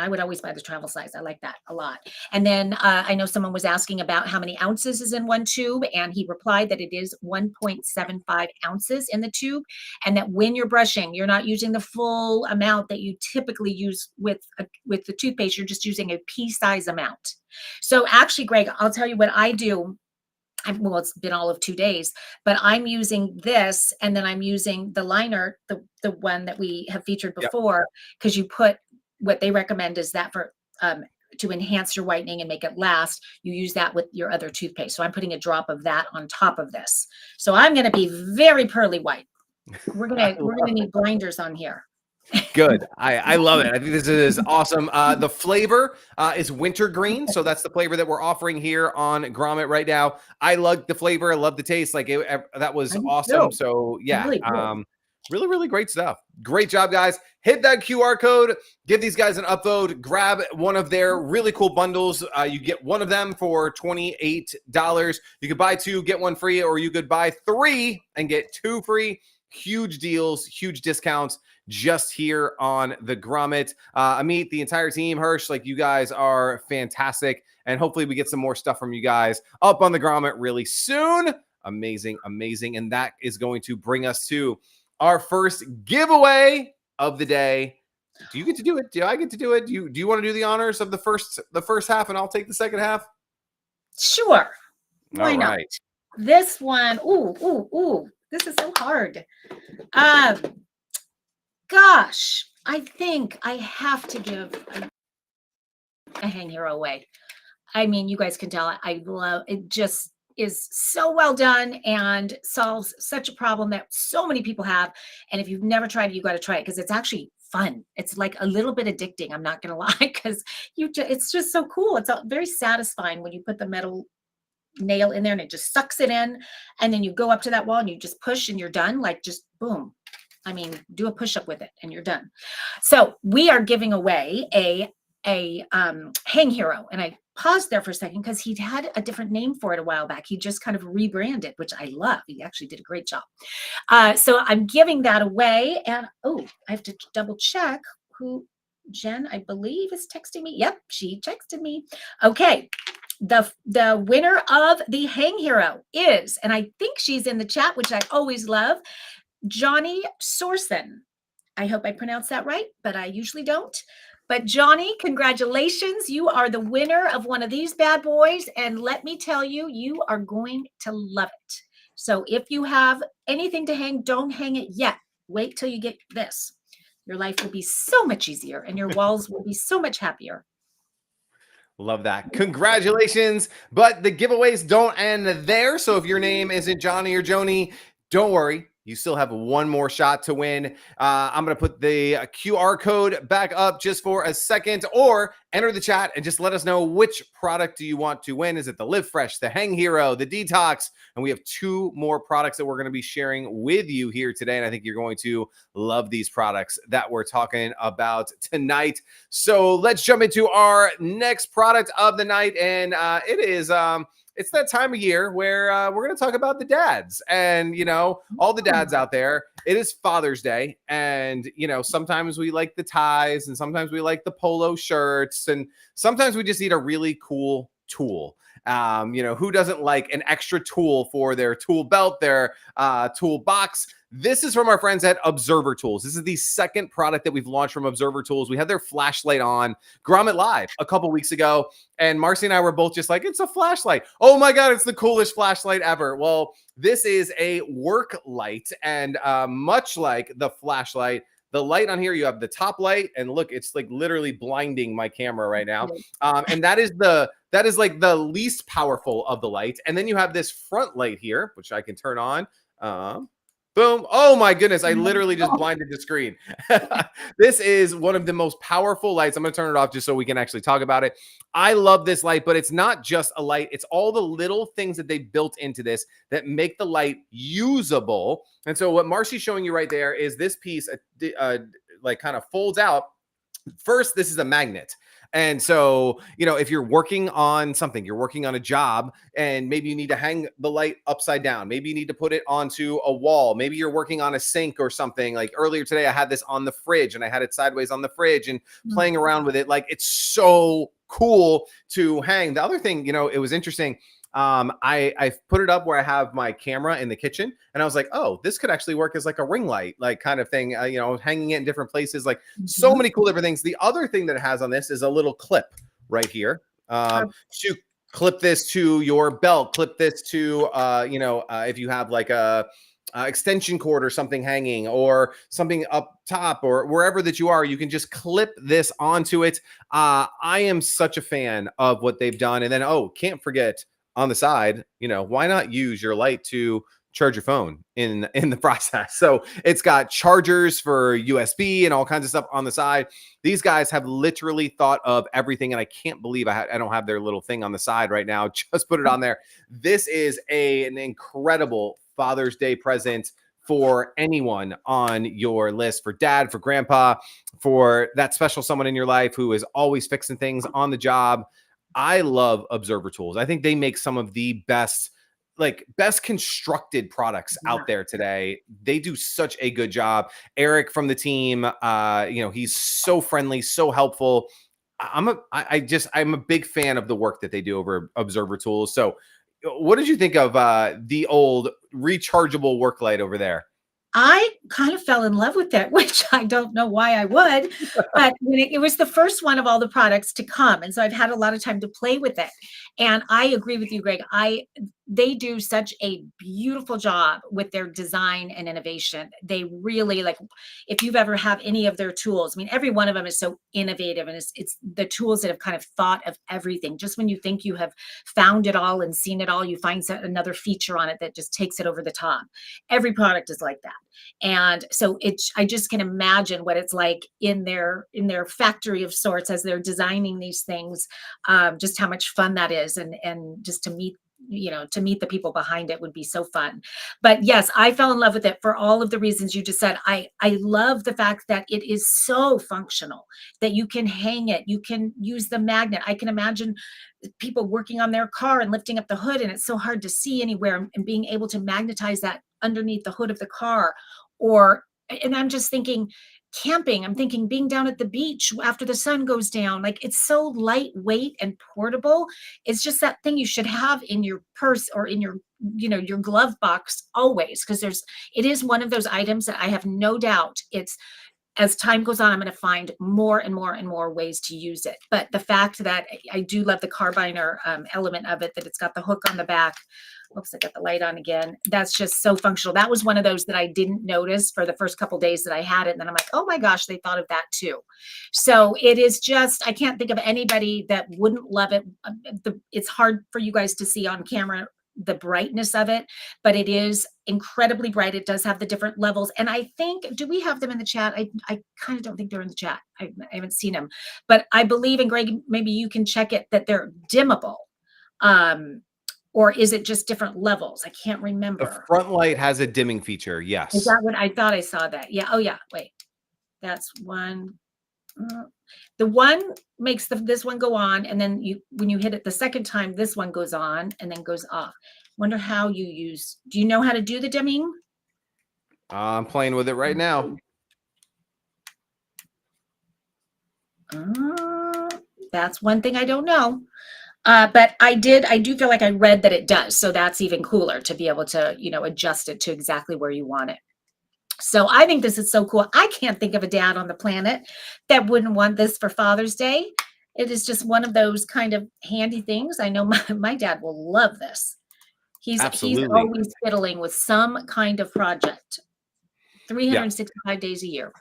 would always buy the travel size. I like that a lot. And then I know someone was asking about how many ounces is in 1 tube, and he replied that it is 1.75 ounces in the tube, and that when you're brushing, you're not using the full amount that you typically use with the toothpaste. You're just using a pea size amount. So actually, Greg, I'll tell you what I do well, it's been all of 2 days, but I'm using this, and then I'm using the liner, the one that we have featured Yep. before, because you put what they recommend is that for to enhance your whitening and make it last, you use that with your other toothpaste. So I'm putting a drop of that on top of this. So I'm going to be very pearly white. We're I gonna need blinders on here. Good. I love it. I think this is awesome. The flavor is wintergreen, so that's the flavor that we're offering here on Grommet right now. I love the flavor. I love the taste. Like that was I do awesome. too. So yeah, Really good. really, really great stuff. Great job, guys. Hit that QR code. Give these guys an upvote. Grab one of their really cool bundles. You get one of them for $28. You could buy two, get one free, or you could buy three and get two free. Huge deals, huge discounts just here on the Grommet. Amit, the entire team, Hirsch, like you guys are fantastic. And hopefully we get some more stuff from you guys up on the Grommet really soon. Amazing, amazing. And that is going to bring us to our first giveaway of the day. Do you get to do it? Do I get to do it? Do you want to do the honors of the first half and I'll take the second half? Sure. Why All not? right. This one, ooh. This is so hard. Gosh, I think I have to give a hang hero away. I mean, you guys can tell I love it. Just is so well done and solves such a problem that so many people have. And if you've never tried it, you got to try it because it's actually fun. It's like a little bit addicting. I'm not gonna lie, because it's just so cool. It's very satisfying when you put the metal nail in there and it just sucks it in, and then you go up to that wall and you just push and you're done. Like, just boom. I mean, do a push-up with it and you're done. So we are giving away a hang hero, and I paused there for a second because he'd had a different name for it a while back. He just kind of rebranded, which I love. He actually did a great job. So I'm giving that away, and I have to double check who Jen, I believe, is texting me. Yep, she texted me. Okay. The winner of the hang hero is, and I think she's in the chat, which I always love, Johnny Sorson. I hope I pronounced that right, but I usually don't. But Johnny, congratulations. You are the winner of one of these bad boys. And let me tell you, you are going to love it. So if you have anything to hang, don't hang it yet. Wait till you get this. Your life will be so much easier and your walls will be so much happier. Love that. Congratulations. But the giveaways don't end there. So if your name isn't Johnny or Joni, don't worry. You still have one more shot to win. I'm going to put the QR code back up just for a second, or enter the chat and just let us know which product do you want to win. Is it the Live Fresh, the Hang Hero, the Detox? And we have two more products that we're going to be sharing with you here today. And I think you're going to love these products that we're talking about tonight. So let's jump into our next product of the night. And it is... it's that time of year where we're going to talk about the dads, and, you know, all the dads out there. It is Father's Day, and, you know, sometimes we like the ties, and sometimes we like the polo shirts, and sometimes we just need a really cool tool. You know, who doesn't like an extra tool for their tool belt, their tool box? This is from our friends at Observer Tools. This is the second product that we've launched from Observer Tools. We had their flashlight on Grommet Live a couple weeks ago, and Marcy and I were both just like, it's a flashlight. Oh my God, it's the coolest flashlight ever. Well, this is a work light, and much like the flashlight, the light on here, you have the top light, and look, it's like literally blinding my camera right now. And that is like the least powerful of the light. And then you have this front light here, which I can turn on. Boom. Oh my goodness. I literally just blinded the screen. This is one of the most powerful lights. I'm going to turn it off just so we can actually talk about it. I love this light, but it's not just a light. It's all the little things that they built into this that make the light usable. And so what Marcy's showing you right there is this piece, like kind of folds out. First, this is a magnet. And so, you know, if you're working on something, you're working on a job, and maybe you need to hang the light upside down. Maybe you need to put it onto a wall. Maybe you're working on a sink or something. Like earlier today, I had this on the fridge, and I had it sideways on the fridge and playing around with it. Like, it's so cool to hang. The other thing, you know, it was interesting. I put it up where I have my camera in the kitchen, and I was like, oh, this could actually work as like a ring light, like kind of thing, you know, hanging it in different places, like so many cool different things. The other thing that it has on this is a little clip right here. clip this to your belt, clip this to, if you have like a extension cord or something hanging or something up top or wherever that you are, you can just clip this onto it. I am such a fan of what they've done. And then, can't forget on the side, why not use your light to charge your phone in the process? So it's got chargers for USB and all kinds of stuff on the side. These guys have literally thought of everything, and I can't believe I don't have their little thing on the side right now. Just put it on there. This is an incredible Father's Day present for anyone on your list, for dad, for grandpa, for that special someone in your life who is always fixing things on the job. I love Observer Tools. I think they make some of the best constructed products out there today. They do such a good job. Eric from the team, he's so friendly, so helpful. I'm a big fan of the work that they do over Observer Tools. So what did you think of the old rechargeable work light over there? I kind of fell in love with it, which I don't know why I would, but it was the first one of all the products to come. And so I've had a lot of time to play with it. And I agree with you, Greg. They do such a beautiful job with their design and innovation. They really, like, if you've ever have any of their tools, I mean, every one of them is so innovative, and it's the tools that have kind of thought of everything. Just when you think you have found it all and seen it all, you find another feature on it that just takes it over the top. Every product is like that. And so I just can imagine what it's like in their factory of sorts as they're designing these things, just how much fun that is. And just to meet the people behind it would be so fun. But yes, I fell in love with it for all of the reasons you just said. I love the fact that it is so functional, that you can hang it, you can use the magnet. I can imagine people working on their car and lifting up the hood, and it's so hard to see anywhere, and being able to magnetize that underneath the hood of the car. And I'm just thinking camping, I'm thinking being down at the beach after the sun goes down. Like, it's so lightweight and portable. It's just that thing you should have in your purse or in your glove box always, because it is one of those items that I have no doubt as time goes on, I'm going to find more and more and more ways to use it. But the fact that I do love the carbiner element of it, that it's got the hook on the back. Oops, I got the light on again. That's just so functional. That was one of those that I didn't notice for the first couple of days that I had it. And then I'm like, oh my gosh, they thought of that too. So it is just, I can't think of anybody that wouldn't love it. It's hard for you guys to see on camera, the brightness of it, but it is incredibly bright. It does have the different levels. And I think, do we have them in the chat? I kind of don't think they're in the chat. I haven't seen them, but I believe, and Greg, maybe you can check it, that they're dimmable. Or is it just different levels? I can't remember. The front light has a dimming feature. Yes. Is that what I thought I saw that? Yeah. Oh yeah. Wait, that's one. The one makes this one go on, and then when you hit it the second time, this one goes on and then goes off. Wonder how do you know how to do the dimming? I'm playing with it right now. That's one thing I don't know. But I do feel like I read that it does. So that's even cooler to be able to, adjust it to exactly where you want it. So I think this is so cool. I can't think of a dad on the planet that wouldn't want this for Father's Day. It is just one of those kind of handy things. I know my dad will love this. He's always fiddling with some kind of project, 365 days a year.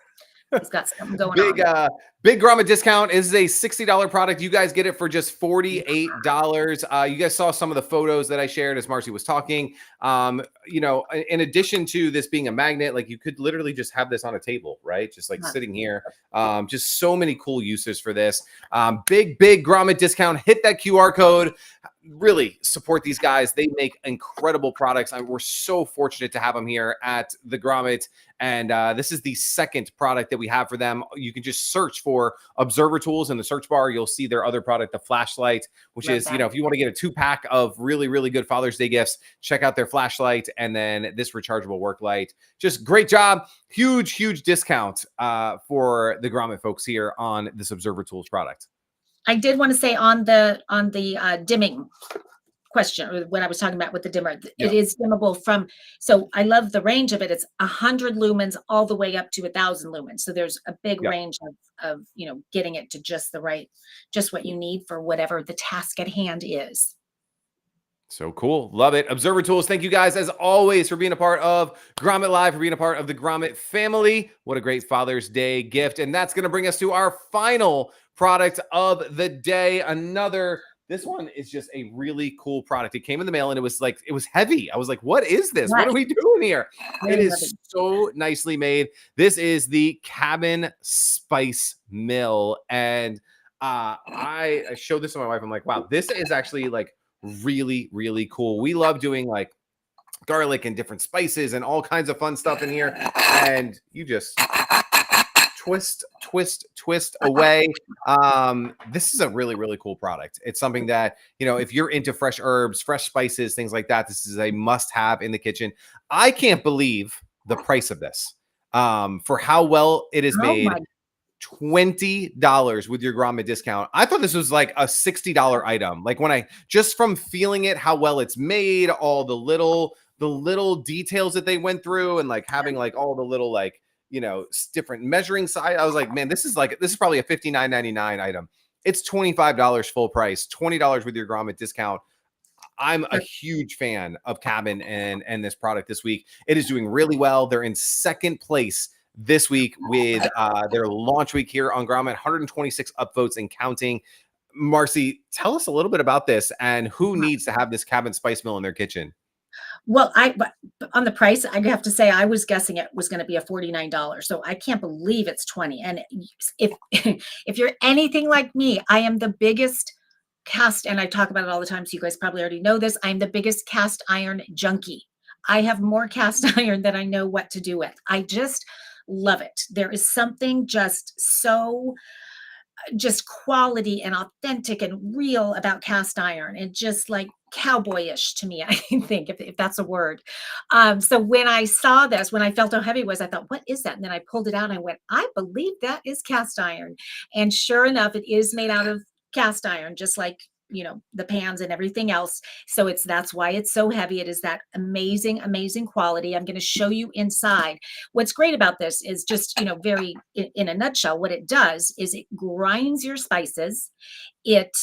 He's got something going on. Big Grommet discount. Is a $60 product. You guys get it for just $48. You guys saw some of the photos that I shared as Marcy was talking. In addition to this being a magnet, like, you could literally just have this on a table, right? Just like sitting here. Just so many cool uses for this. Big Grommet discount. Hit that QR code. Really support these guys. They make incredible products. We're so fortunate to have them here at the Grommet. And this is the second product that we have for them. You can just search for Observer Tools in the search bar. You'll see their other product, the flashlight, which is, if you want to get a 2-pack of really, really good Father's Day gifts, check out their flashlight and then this rechargeable work light. Just great job. Huge discount for the Grommet folks here on this Observer Tools product. I did want to say on the dimming question, or what I was talking about with the dimmer, it is dimmable from, so I love the range of it. It's 100 lumens all the way up to 1,000 lumens. So there's a big range of getting it to just what you need for whatever the task at hand is. So cool. Love it. Observer Tools, thank you guys as always for being a part of Grommet Live, for being a part of the Grommet family. What a great Father's Day gift. And that's going to bring us to our final product of the day. This one is just a really cool product. It came in the mail and it was heavy. I was like, what is this? What are Yes, we doing here? It very is heavy. so nicely made. This is the Cabin Spice Mill. And I showed this to my wife. I'm like, wow, this is actually like really, really cool. We love doing like garlic and different spices and all kinds of fun stuff in here. And you just twist away. This is a really, really cool product. It's something that, if you're into fresh herbs, fresh spices, things like that, this is a must have in the kitchen. I can't believe the price of this, for how well it is Oh made. my, $20 with your Grommet discount. I thought this was like a $60 item. Like when just from feeling it, how well it's made, all the little details that they went through, and like having like all the little like, different measuring size. I was like, man, this is probably a $59.99 item. It's $25 full price, $20 with your Grommet discount. I'm a huge fan of Cabin and this product this week. It is doing really well. They're in second place this week with their launch week here on Grommet, 126 upvotes and counting. Marcy, tell us a little bit about this and who needs to have this Cabin Spice Mill in their kitchen. well, but on the price, I have to say I was guessing it was going to be a $49. So I can't believe it's 20. And if if you're anything like me, I am the biggest and I talk about it all the time, so you guys probably already know this. I'm the biggest cast iron junkie. I have more cast iron than I know what to do with. I just love it. There is something just quality and authentic and real about cast iron, and just like cowboyish to me, I think, if that's a word. So when I saw this, when I felt how heavy it was, I thought, what is that? And then I pulled it out and I went, I believe that is cast iron. And sure enough, it is made out of cast iron, just like the pans and everything else. So that's why it's so heavy. It is that amazing quality. I'm going to show you inside. What's great about this is just very in a nutshell, what it does is it grinds your spices. It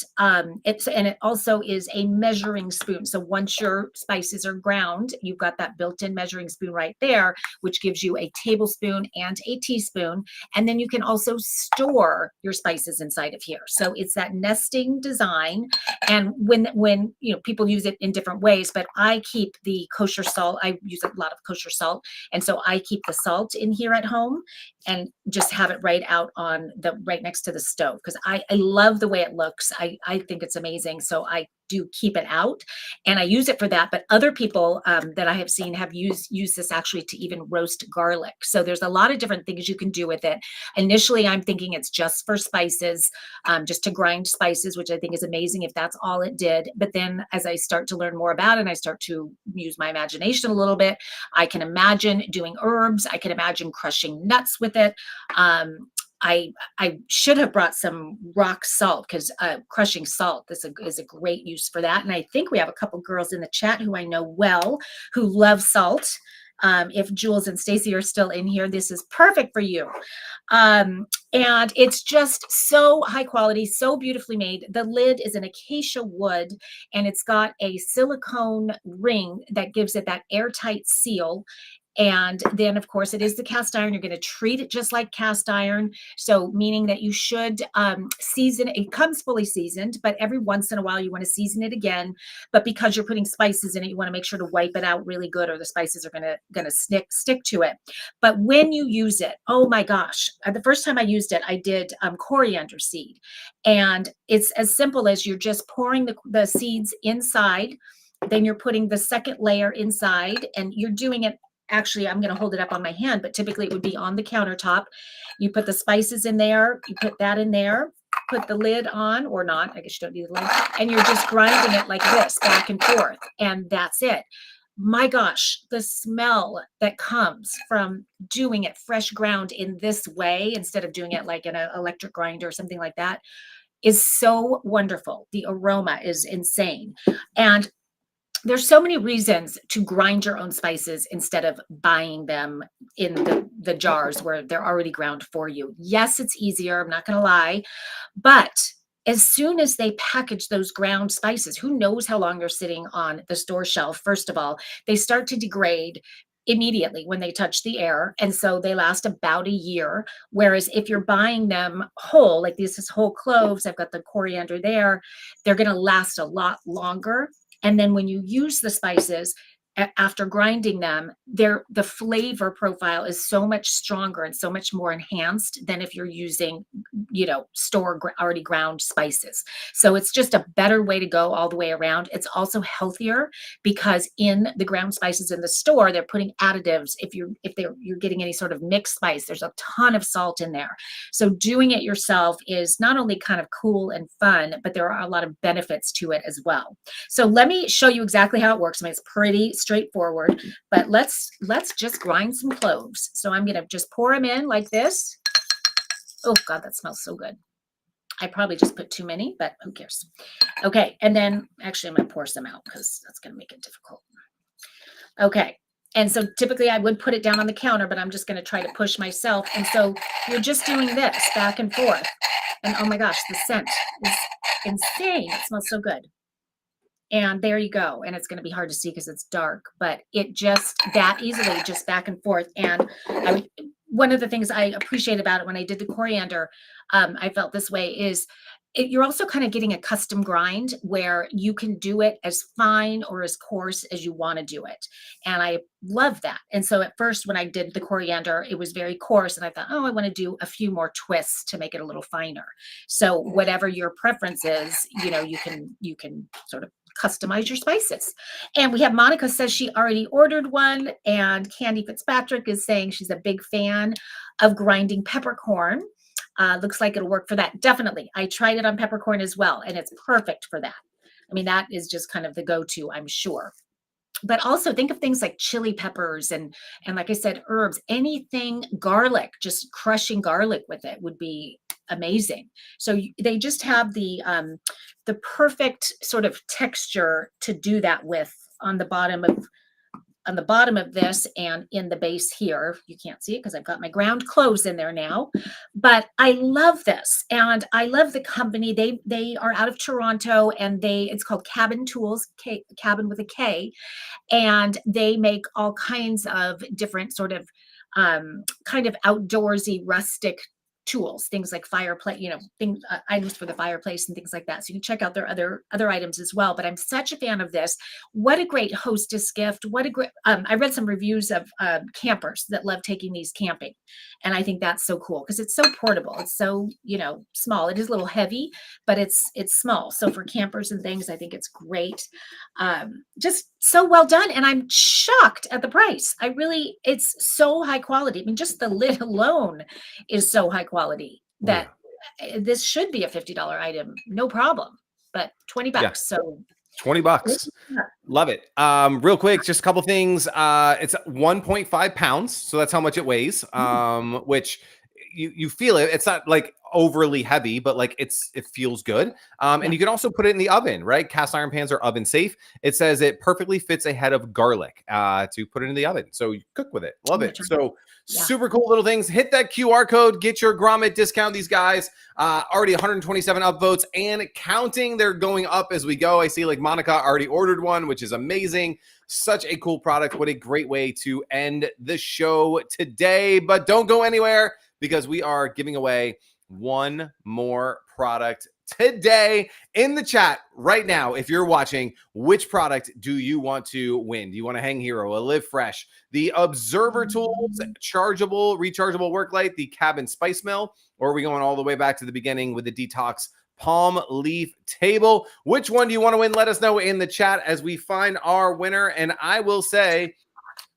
also is a measuring spoon. So once your spices are ground, you've got that built-in measuring spoon right there, which gives you a tablespoon and a teaspoon. And then you can also store your spices inside of here. So it's that nesting design. And when people use it in different ways, but I keep the kosher salt. I use a lot of kosher salt, and so I keep the salt in here at home and just have it right next to the stove, because I love the way it looks. I think it's amazing. So I do keep it out and I use it for that. But other people that I have seen have used this actually to even roast garlic. So there's a lot of different things you can do with it. Initially, I'm thinking it's just for spices, just to grind spices, which I think is amazing if that's all it did. But then as I start to learn more about it and I start to use my imagination a little bit, I can imagine doing herbs. I can imagine crushing nuts with it. I should have brought some rock salt, because crushing salt is a great use for that. And I think we have a couple girls in the chat who I know well who love salt. If Jules and Stacy are still in here, this is perfect for you. And it's just so high quality, so beautifully made. The lid is an acacia wood, and it's got a silicone ring that gives it that airtight seal. And then, of course, it is the cast iron. You're going to treat it just like cast iron. So meaning that you should season it. It comes fully seasoned, but every once in a while you want to season it again. But because you're putting spices in it, you want to make sure to wipe it out really good, or the spices are going to stick to it. But when you use it, oh my gosh, the first time I used it, I did coriander seed. And it's as simple as you're just pouring the seeds inside. Then you're putting the second layer inside, and you're doing it. Actually, I'm going to hold it up on my hand, but typically it would be on the countertop. You put the spices in there, you put that in there, put the lid on, or not, I guess you don't need the lid, and you're just grinding it like this, back and forth, and that's it. My gosh, the smell that comes from doing it fresh ground in this way, instead of doing it like in an electric grinder or something like that, is so wonderful. The aroma is insane. And there's so many reasons to grind your own spices instead of buying them in the jars where they're already ground for you. Yes, it's easier. I'm not going to lie, but as soon as they package those ground spices, who knows how long they're sitting on the store shelf, first of all, they start to degrade immediately when they touch the air. And so they last about a year. Whereas if you're buying them whole, like this is whole cloves, I've got the coriander there, they're going to last a lot longer. And then when you use the spices, after grinding them, the flavor profile is so much stronger and so much more enhanced than if you're using, store already ground spices. So it's just a better way to go all the way around. It's also healthier because in the ground spices in the store, they're putting additives. If you're getting any sort of mixed spice, there's a ton of salt in there. So doing it yourself is not only kind of cool and fun, but there are a lot of benefits to it as well. So let me show you exactly how it works. I mean, it's pretty straightforward, but let's just grind some cloves. So I'm going to just pour them in like this. Oh God, that smells so good. I probably just put too many, but who cares? Okay. And then actually I'm going to pour some out because that's going to make it difficult. Okay. And so typically I would put it down on the counter, but I'm just going to try to push myself. And so you're just doing this back and forth. And oh my gosh, the scent is insane. It smells so good. And there you go. And it's going to be hard to see because it's dark, but it just that easily just back and forth. And one of the things I appreciate about it when I did the coriander, I felt this way is you're also kind of getting a custom grind where you can do it as fine or as coarse as you want to do it. And I love that. And so at first, when I did the coriander, it was very coarse. And I thought, oh, I want to do a few more twists to make it a little finer. So whatever your preference is, you can sort of customize your spices. And we have Monica says she already ordered one. And Candy Fitzpatrick is saying she's a big fan of grinding peppercorn. Looks like it'll work for that. Definitely. I tried it on peppercorn as well, and it's perfect for that. I mean, that is just kind of the go-to, I'm sure. But also think of things like chili peppers and like I said, herbs, anything garlic, just crushing garlic with it would be amazing. So they just have the perfect sort of texture to do that with on the bottom of this and in the base here. You can't see it because I've got my ground cloves in there now, but I love this. And I love the company. They are out of Toronto and it's called Cabin Tools, Cabin with a K. And they make all kinds of different sort of kind of outdoorsy, rustic tools, things like fireplace, items for the fireplace and things like that. So you can check out their other items as well. But I'm such a fan of this. What a great hostess gift. What a great, I read some reviews of campers that love taking these camping. And I think that's so cool because it's so portable. It's so, small. It is a little heavy, but it's small. So for campers and things, I think it's great. Just so well done. And I'm shocked at the price. It's so high quality. I mean, just the lid alone is so high quality that this should be a $50 item. No problem, but $20. Yeah. So $20. Love it. Real quick, just a couple things. It's 1.5 pounds. So that's how much it weighs, which you feel it. It's not like overly heavy, but like it feels good. And you can also put it in the oven, right? Cast iron pans are oven safe. It says it perfectly fits a head of garlic to put it in the oven. So you cook with it. Love it. So super cool little things. Hit that QR code, get your Grommet discount. These guys already 127 upvotes and counting. They're going up as we go. I see like Monica already ordered one, which is amazing. Such a cool product. What a great way to end the show today. But don't go anywhere because we are giving away one more product today in the chat right now. If you're watching, which product do you want to win? Do you want a Hang Hero, a Live Fresh, the Observer Tools, rechargeable work light, the Cabin Spice Mill, or are we going all the way back to the beginning with the Detox Palm Leaf Table? Which one do you want to win? Let us know in the chat as we find our winner. And I will say,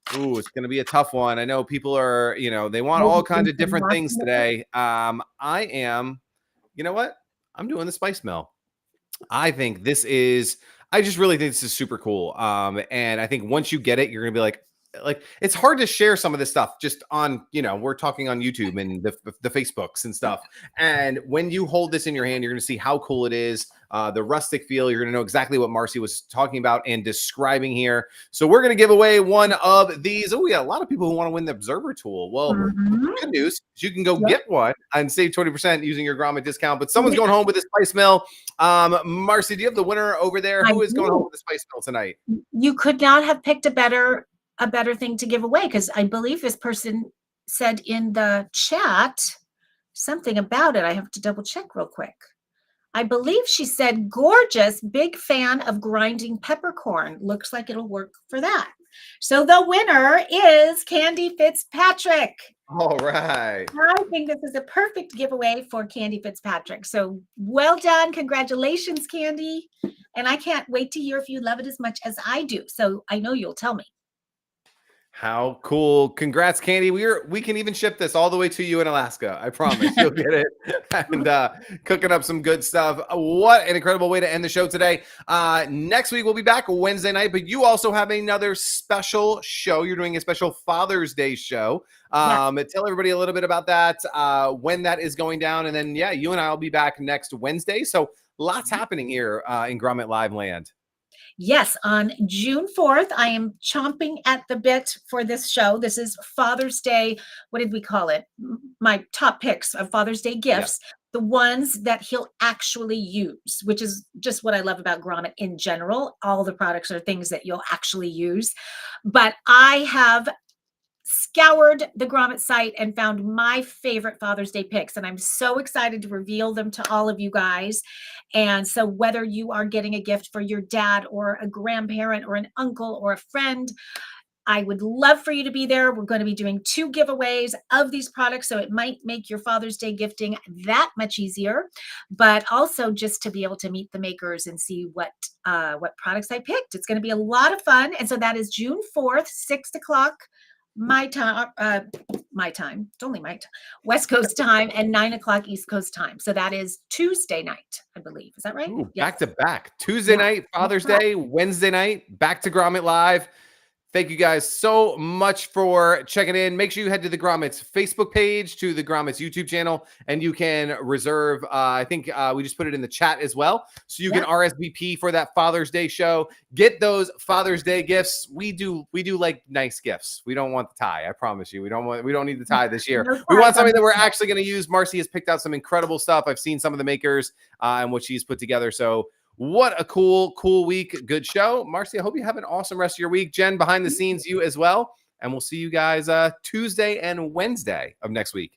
it's going to be a tough one. I know people are, they want all kinds of different things today. I am, you know what? I'm doing the Spice Mill. I just really think this is super cool. And I think once you get it, you're going to be like, like it's hard to share some of this stuff just on, we're talking on YouTube and the Facebooks and stuff. And when you hold this in your hand, you're going to see how cool it is. The rustic feel. You're going to know exactly what Marcy was talking about and describing here. So we're going to give away one of these. Oh, we got a lot of people who want to win the Observer tool. Well, good news. You can go get one and save 20% using your Grommet discount. But someone's going home with a spice mill. Marcy, do you have the winner over there? Who is going home with the spice mill tonight? You could not have picked a better thing to give away, because I believe this person said in the chat something about it. I have to double check real quick. I believe she said, gorgeous, big fan of grinding peppercorn. Looks like it'll work for that. So the winner is Candy Fitzpatrick. All right. I think this is a perfect giveaway for Candy Fitzpatrick. So well done. Congratulations, Candy. And I can't wait to hear if you love it as much as I do. So I know you'll tell me. How cool. Congrats, Candy. We can even ship this all the way to you in Alaska. I promise you'll get it. And cooking up some good stuff. What an incredible way to end the show today. Next week, we'll be back Wednesday night, but you also have another special show. You're doing a special Father's Day show. Tell everybody a little bit about that, when that is going down. And then, you and I will be back next Wednesday. So lots happening here in Grommet Live land. Yes, on June 4th, I am chomping at the bit for this show. This is Father's Day. What did we call it? My top picks of Father's Day gifts, the ones that he'll actually use, which is just what I love about Grommet in general. All the products are things that you'll actually use. But I have scoured the Grommet site and found my favorite Father's Day picks, and I'm so excited to reveal them to all of you guys. And so whether you are getting a gift for your dad or a grandparent or an uncle or a friend, I would love for you to be there. We're going to be doing 2 giveaways of these products, so it might make your Father's Day gifting that much easier, but also just to be able to meet the makers and see what products I picked. It's going to be a lot of fun. And so that is June 4th, 6 o'clock. My time, it's only my time, West Coast time, and 9 o'clock East Coast time. So that is Tuesday night, I believe. Is that right? Ooh, yes. Back to back. Tuesday night, Father's Day, Wednesday night, back to Grommet Live. Thank you guys so much for checking in. Make sure you head to the Grommet's Facebook page, to the Grommet's YouTube channel, and you can reserve. I think we just put it in the chat as well. So you can RSVP for that Father's Day show. Get those Father's Day gifts. We do like nice gifts. We don't want the tie. I promise you. We don't need the tie this year. We want something that we're actually going to use. Marcy has picked out some incredible stuff. I've seen some of the makers and what she's put together. So what a cool week. Good show. Marcy, I hope you have an awesome rest of your week. Jen, behind the scenes, you as well. And we'll see you guys Tuesday and Wednesday of next week.